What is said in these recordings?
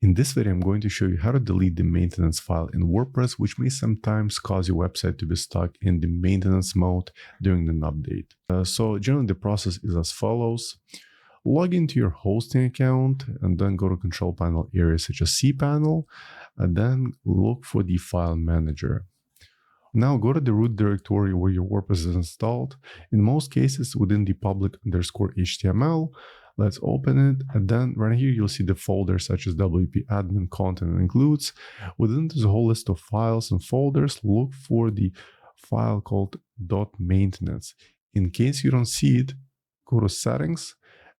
In this video, I'm going to show you how to delete the maintenance file in WordPress, which may sometimes cause your website to be stuck in the maintenance mode during an update. So generally the process is as follows. Log into your hosting account and then go to control panel areas such as cPanel, and then look for the file manager. Now go to the root directory where your WordPress is installed. In most cases within the public_HTML. Let's open it, and then right here you'll see the folders such as WP admin, content, and includes. Within this whole list of files and folders, look for the file called .maintenance. In case you don't see it, go to settings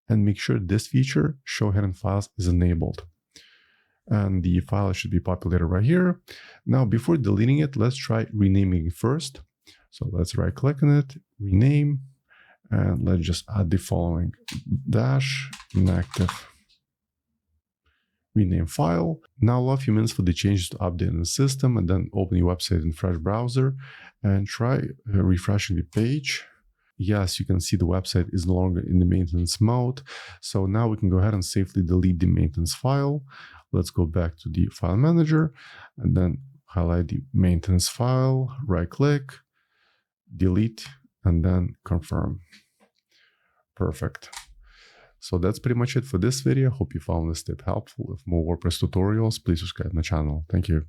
and make sure this feature, show hidden files, is enabled. And the file should be populated right here. Now, before deleting it, let's try renaming it first. So let's right click on it, rename. And let's just add the following: dash inactive rename file. Now allow a few minutes for the changes to update in the system, and then open your website in a fresh browser and try refreshing the page. Yes, you can see the website is no longer in the maintenance mode. So now we can go ahead and safely delete the maintenance file. Let's go back to the file manager and then highlight the maintenance file, right click, delete, and then confirm. Perfect. So that's pretty much it for this video. Hope you found this tip helpful. If more WordPress tutorials, please subscribe to my channel. Thank you.